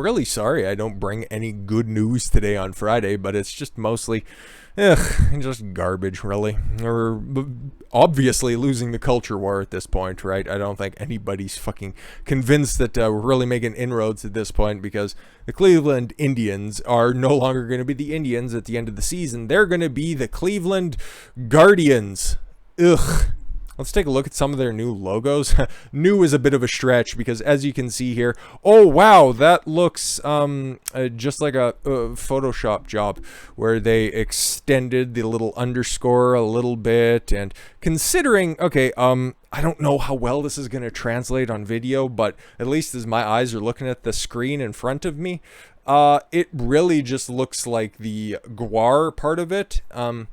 I'm really sorry I don't bring any good news today on Friday, but it's just mostly, just garbage, really. We're obviously losing the culture war at this point, right? I don't think anybody's fucking convinced that we're really making inroads at this point, because the Cleveland Indians are no longer going to be the Indians at the end of the season. They're going to be the Cleveland Guardians. Ugh. Let's take a look at some of their new logos. New is a bit of a stretch, because as you can see here, oh wow, that looks just like a Photoshop job, where they extended the little underscore a little bit. And considering, okay, I don't know how well this is going to translate on video, but at least as my eyes are looking at the screen in front of me, it really just looks like the guar part of it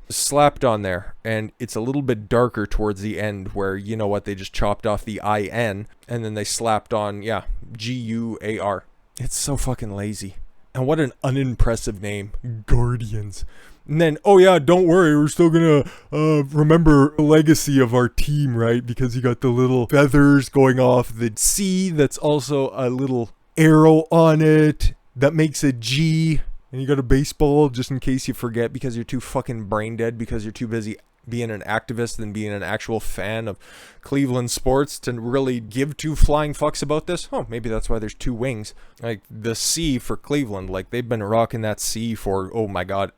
slapped on there, and it's a little bit darker towards the end, where, you know what, they just chopped off the IN and then they slapped on, yeah, GUAR. It's so fucking lazy. And what an unimpressive name, Guardians. And then, oh yeah, don't worry, we're still gonna remember the legacy of our team, right? Because you got the little feathers going off the C that's also a little arrow on it that makes a G, and you got a baseball just in case you forget, because you're too fucking brain dead, because you're too busy being an activist than being an actual fan of Cleveland sports to really give two flying fucks about this. Oh, maybe that's why there's two wings. Like the C for Cleveland, like they've been rocking that C for, oh my god,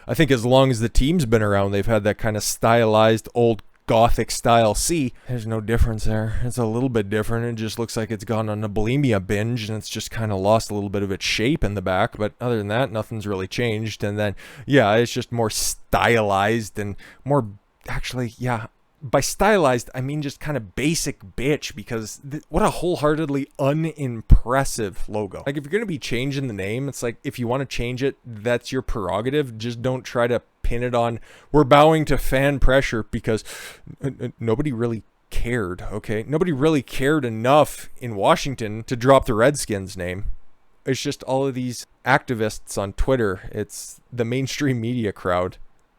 I think as long as the team's been around, they've had that kind of stylized old Gothic style C. There's no difference there. It's a little bit different. It just looks like it's gone on a bulimia binge, and it's just kind of lost a little bit of its shape in the back. But other than that, nothing's really changed. And then, yeah, it's just more stylized and more, actually, yeah. By stylized, I mean just kind of basic bitch, because what a wholeheartedly unimpressive logo. Like, if you're going to be changing the name, it's like, if you want to change it, that's your prerogative. Just don't try to pin it on, we're bowing to fan pressure, because nobody really cared, okay? Nobody really cared enough in Washington to drop the Redskins name. It's just all of these activists on Twitter. It's the mainstream media crowd.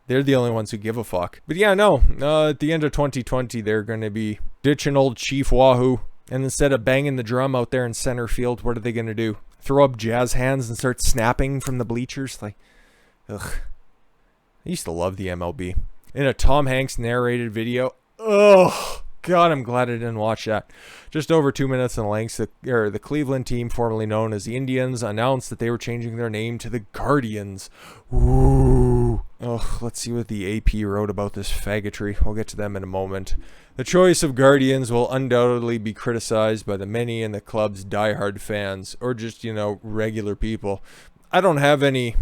They're the only ones who give a fuck. But yeah, no, at the end of 2020, they're going to be ditching old Chief Wahoo. And instead of banging the drum out there in center field, what are they going to do? Throw up jazz hands and start snapping from the bleachers? Like, ugh. I used to love the MLB. In a Tom Hanks narrated video, ugh. God, I'm glad I didn't watch that. Just over 2 minutes in length, the Cleveland team, formerly known as the Indians, announced that they were changing their name to the Guardians. Ooh. Ugh, let's see what the AP wrote about this faggotry. We'll get to them in a moment. The choice of Guardians will undoubtedly be criticized by the many in the club's diehard fans, or just, you know, regular people. I don't have any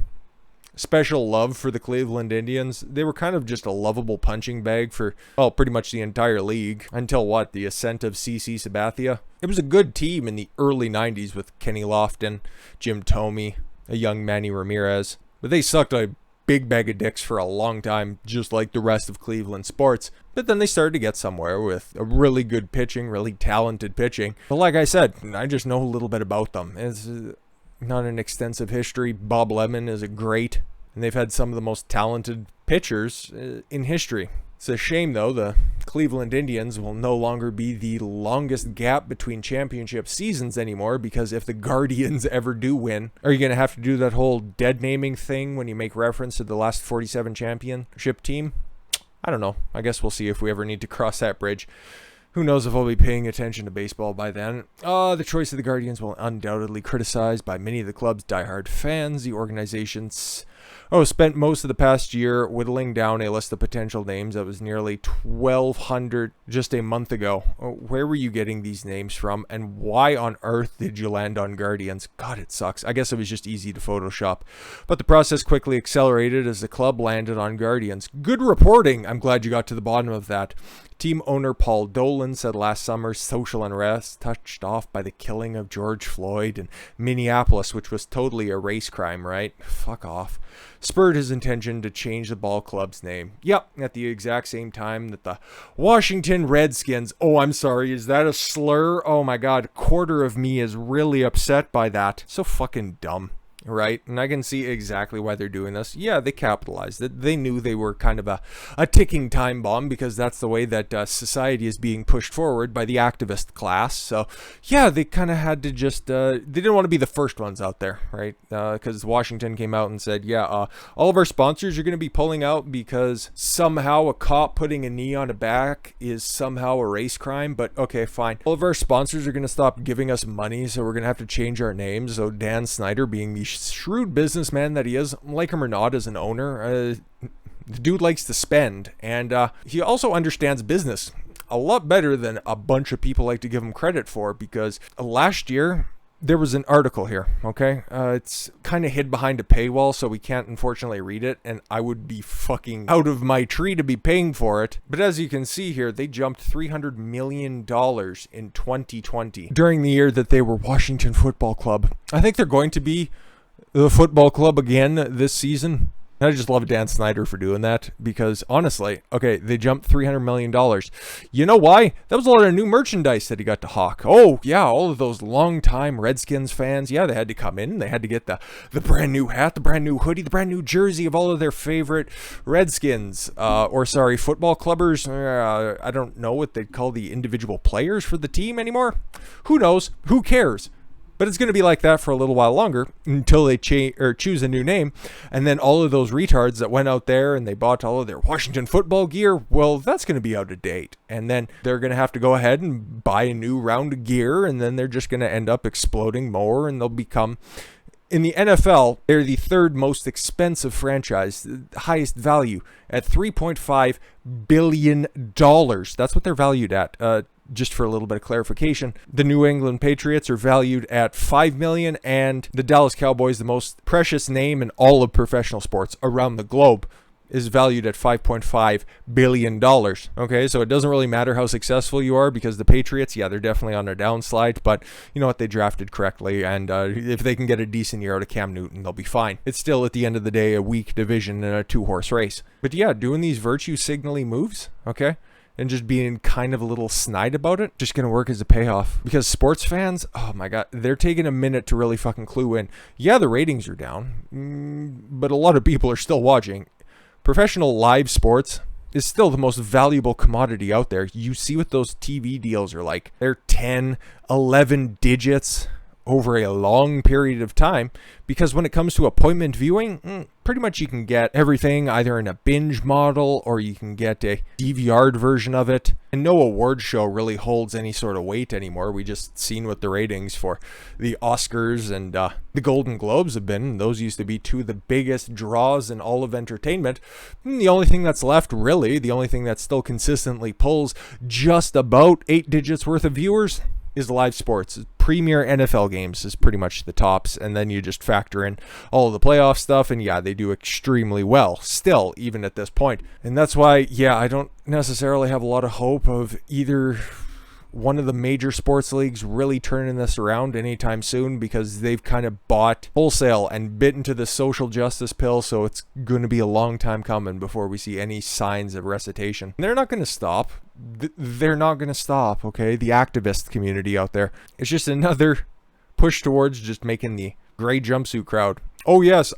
special love for the Cleveland Indians. They were kind of just a lovable punching bag for, well, pretty much the entire league, until what, the ascent of CC Sabathia. It was a good team in the early 90s with Kenny Lofton, Jim Thome, a young Manny Ramirez, but they sucked a big bag of dicks for a long time, just like the rest of Cleveland sports. But then they started to get somewhere with a really good pitching, really talented pitching. But like I said, I just know a little bit about them. It's not an extensive history. Bob Lemon is a great, and they've had some of the most talented pitchers in history. It's a shame, though, the Cleveland Indians will no longer be the longest gap between championship seasons anymore, because if the Guardians ever do win, are you going to have to do that whole dead naming thing when you make reference to the last 47 championship team? I don't know. I guess we'll see if we ever need to cross that bridge. Who knows if I'll be paying attention to baseball by then. The choice of the Guardians will undoubtedly criticized by many of the club's diehard fans. The organization's spent most of the past year whittling down a list of potential names that was nearly 1,200 just a month ago. Where were you getting these names from, and why on earth did you land on Guardians? God, it sucks. I guess it was just easy to Photoshop. But the process quickly accelerated as the club landed on Guardians. Good reporting. I'm glad you got to the bottom of that. Team owner Paul Dolan said last summer's social unrest, touched off by the killing of George Floyd in Minneapolis, which was totally a race crime, right? Fuck off. Spurred his intention to change the ball club's name. Yep, at the exact same time that the Washington Redskins, oh, I'm sorry, is that a slur? Oh my god, a quarter of me is really upset by that. So fucking dumb. right? And I can see exactly why they're doing this. Yeah, they capitalized it. They knew they were kind of a ticking time bomb, because that's the way that society is being pushed forward by the activist class. So, yeah, they kind of had to just, they didn't want to be the first ones out there, right? Because Washington came out and said, yeah, all of our sponsors are going to be pulling out because somehow a cop putting a knee on a back is somehow a race crime. But okay, fine. All of our sponsors are going to stop giving us money, so we're going to have to change our names. So Dan Snyder, being the shrewd businessman that he is, like him or not as an owner, the dude likes to spend, and he also understands business a lot better than a bunch of people like to give him credit for, because last year there was an article here, okay? It's kind of hid behind a paywall, so we can't unfortunately read it, and I would be fucking out of my tree to be paying for it. But as you can see here, they jumped $300 million in 2020 during the year that they were Washington Football Club. I think they're going to be the football club again this season. And I just love Dan Snyder for doing that, because honestly, okay, they jumped $300 million. You know why? That was a lot of new merchandise that he got to hawk. Oh, yeah, all of those longtime Redskins fans, yeah, they had to come in. They had to get the brand new hat, the brand new hoodie, the brand new jersey of all of their favorite Redskins, football clubbers. I don't know what they'd call the individual players for the team anymore. Who knows? Who cares? But it's going to be like that for a little while longer until they choose a new name. And then all of those retards that went out there and they bought all of their Washington football gear, well, that's going to be out of date. And then they're going to have to go ahead and buy a new round of gear, and then they're just going to end up exploding more, and they'll become... In the NFL, they're the third most expensive franchise, the highest value at $3.5 billion. That's what they're valued at. Just for a little bit of clarification, the New England Patriots are valued at $5 million, and the Dallas Cowboys, the most precious name in all of professional sports around the globe, is valued at $5.5 billion. Okay, so it doesn't really matter how successful you are, because the Patriots, yeah, they're definitely on a downslide, but you know what, they drafted correctly, and if they can get a decent year out of Cam Newton, they'll be fine. It's still, at the end of the day, a weak division and a two-horse race. But yeah, doing these virtue signaling moves, okay, and just being kind of a little snide about it, just going to work as a payoff. Because sports fans, oh my God, they're taking a minute to really fucking clue in. Yeah, the ratings are down, but a lot of people are still watching. Professional live sports is still the most valuable commodity out there. You see what those TV deals are like. They're 10, 11 digits over a long period of time, because when it comes to appointment viewing, pretty much you can get everything either in a binge model, or you can get a DVR'd version of it. And no award show really holds any sort of weight anymore. We just seen what the ratings for the Oscars and the Golden Globes have been. Those used to be two of the biggest draws in all of entertainment. And the only thing that's left, really, the only thing that still consistently pulls just about 8 digits worth of viewers, is live sports. Premier NFL games is pretty much the tops, and then you just factor in all of the playoff stuff, and yeah, they do extremely well still, even at this point. And that's why, yeah, I don't necessarily have a lot of hope of either one of the major sports leagues really turning this around anytime soon, because they've kind of bought wholesale and bit into the social justice pill, so it's going to be a long time coming before we see any signs of recitation. And they're not going to stop. They're not going to stop, okay? The activist community out there. It's just another push towards just making the gray jumpsuit crowd. Oh yes,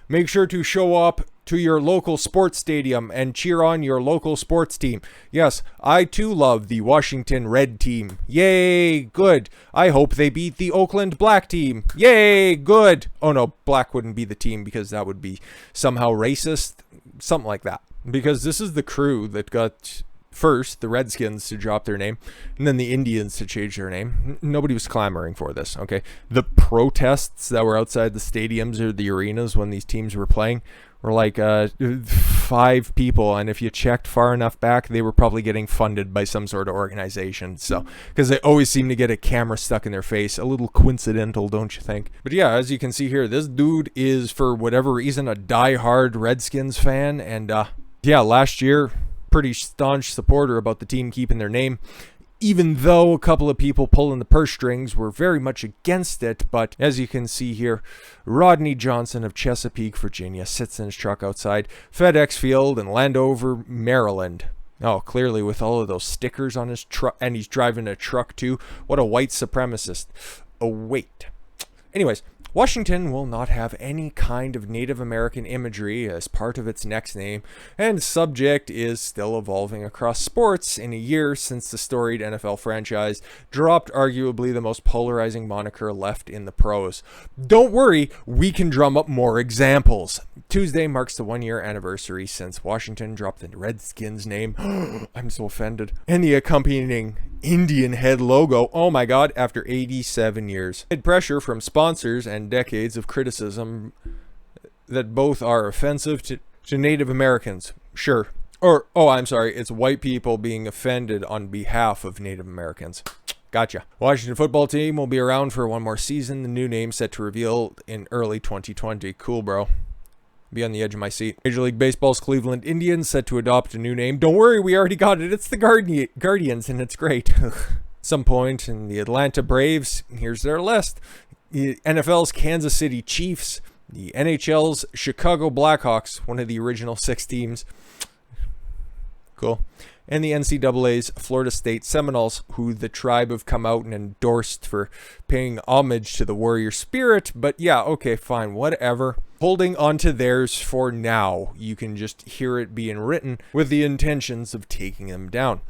make sure to show up to your local sports stadium and cheer on your local sports team. Yes, I too love the Washington Red team. Yay, good. I hope they beat the Oakland Black team. Yay, good. Oh no, Black wouldn't be the team, because that would be somehow racist. Something like that. Because this is the crew that got first the Redskins to drop their name, and then the Indians to change their name. Nobody was clamoring for this, okay? The protests that were outside the stadiums or the arenas when these teams were playing were like 5 people, and if you checked far enough back, they were probably getting funded by some sort of organization. So, because they always seem to get a camera stuck in their face. A little coincidental, don't you think? But yeah, as you can see here, this dude is, for whatever reason, a die-hard Redskins fan, and yeah, last year, pretty staunch supporter about the team keeping their name, even though a couple of people pulling the purse strings were very much against it. But as you can see here, Rodney Johnson of Chesapeake, Virginia, sits in his truck outside FedEx Field in Landover, Maryland. Oh, clearly with all of those stickers on his truck, and he's driving a truck too. What a white supremacist. Oh, wait. Anyways, Washington will not have any kind of Native American imagery as part of its next name, and subject is still evolving across sports in a year since the storied NFL franchise dropped arguably the most polarizing moniker left in the pros. Don't worry, we can drum up more examples. Tuesday marks the 1-year anniversary since Washington dropped the Redskins name. I'm so offended. And the accompanying Indian head logo, oh my god, after 87 years. Amid pressure from sponsors and decades of criticism that both are offensive to Native Americans. Sure. I'm sorry, it's white people being offended on behalf of Native Americans. Gotcha. Washington football team will be around for one more season. The new name set to reveal in early 2020. Cool, bro. Be on the edge of my seat. Major League Baseball's Cleveland Indians set to adopt a new name. Don't worry, we already got it. It's the Guardians, and it's great. Some point in the Atlanta Braves. Here's their list. The NFL's Kansas City Chiefs. The NHL's Chicago Blackhawks, one of the original 6 teams. Cool. And the NCAA's Florida State Seminoles, who the tribe have come out and endorsed for paying homage to the warrior spirit. But yeah, okay, fine, whatever. Holding on to theirs for now. You can just hear it being written with the intentions of taking them down.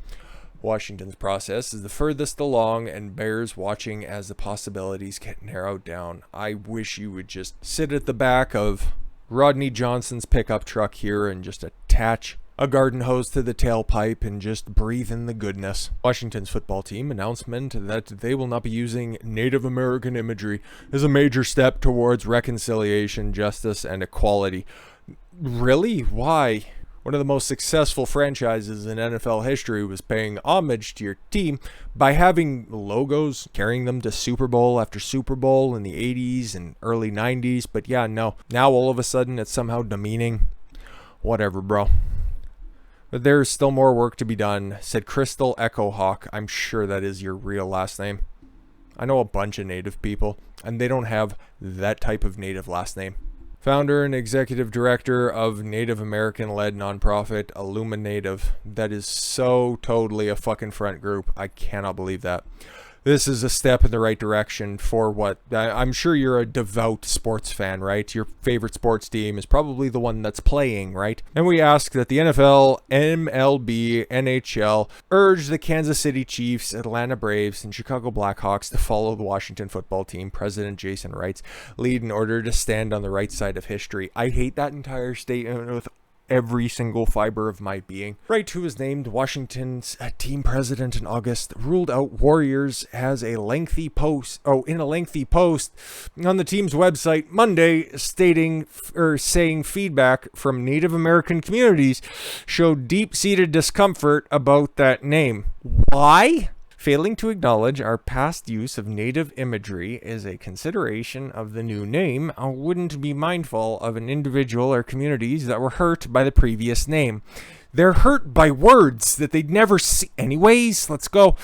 Washington's process is the furthest along and bears watching as the possibilities get narrowed down. I wish you would just sit at the back of Rodney Johnson's pickup truck here and just attach a garden hose to the tailpipe and just breathe in the goodness. Washington's football team announcement that they will not be using Native American imagery is a major step towards reconciliation, justice, and equality. Really? Why? One of the most successful franchises in NFL history was paying homage to your team by having logos, carrying them to Super Bowl after Super Bowl in the 80s and early 90s. But yeah, no. Now all of a sudden it's somehow demeaning. Whatever, bro. But there's still more work to be done, said Crystal Echo Hawk. I'm sure that is your real last name. I know a bunch of Native people, and they don't have that type of Native last name. Founder and executive director of Native American-led nonprofit Illuminative. That is so totally a fucking front group. I cannot believe that. This is a step in the right direction for what I'm sure you're a devout sports fan, right? Your favorite sports team is probably the one that's playing, right? And we ask that the NFL, MLB, NHL urge the Kansas City Chiefs, Atlanta Braves, and Chicago Blackhawks to follow the Washington football team. President Jason Wright's lead in order to stand on the right side of history. I hate that entire statement with every single fiber of my being. Wright, who was named Washington's team president in August, ruled out Warriors as in a lengthy post on the team's website Monday, saying feedback from Native American communities showed deep-seated discomfort about that name. Why? Failing to acknowledge our past use of Native imagery is a consideration of the new name. I wouldn't be mindful of an individual or communities that were hurt by the previous name. They're hurt by words that they'd never see. Anyways, let's go.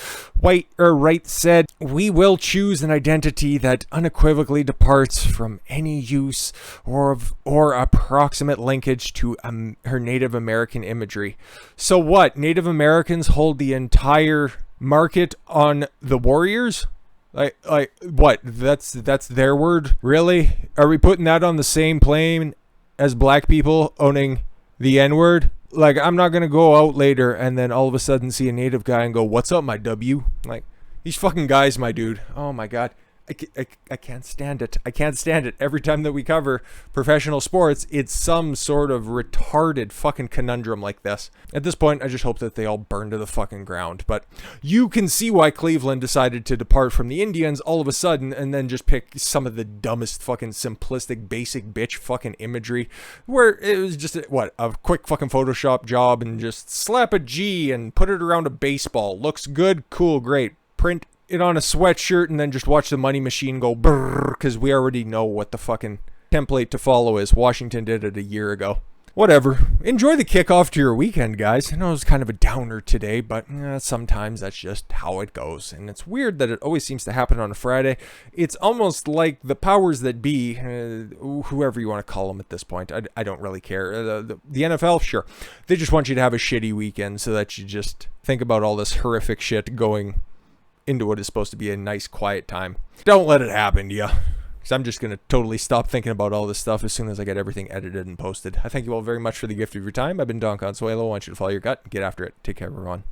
Wright said, "We will choose an identity that unequivocally departs from any use or approximate linkage to her Native American imagery." So what? Native Americans hold the entire market on the Warriors? Like what? That's their word? Really? Are we putting that on the same plane as black people owning the N-word? Like, I'm not gonna go out later and then all of a sudden see a Native guy and go, "What's up, my W?" Like, these fucking guys, my dude. Oh my god. I can't stand it. I can't stand it. Every time that we cover professional sports, it's some sort of retarded fucking conundrum like this. At this point, I just hope that they all burn to the fucking ground. But you can see why Cleveland decided to depart from the Indians all of a sudden and then just pick some of the dumbest fucking simplistic basic bitch fucking imagery where it was just, a quick fucking Photoshop job and just slap a G and put it around a baseball. Looks good, cool, great. Print it on a sweatshirt and then just watch the money machine go brrr, because we already know what the fucking template to follow is. Washington did it a year ago. Whatever. Enjoy the kickoff to your weekend, guys. I know it was kind of a downer today, but sometimes that's just how it goes. And it's weird that it always seems to happen on a Friday. It's almost like the powers that be, whoever you want to call them at this point, I don't really care. The NFL, sure. They just want you to have a shitty weekend so that you just think about all this horrific shit going into what is supposed to be a nice, quiet time. Don't let it happen to you. because I'm just going to totally stop thinking about all this stuff as soon as I get everything edited and posted. I thank you all very much for the gift of your time. I've been Don Consuelo. I want you to follow your gut. Get after it. Take care, everyone.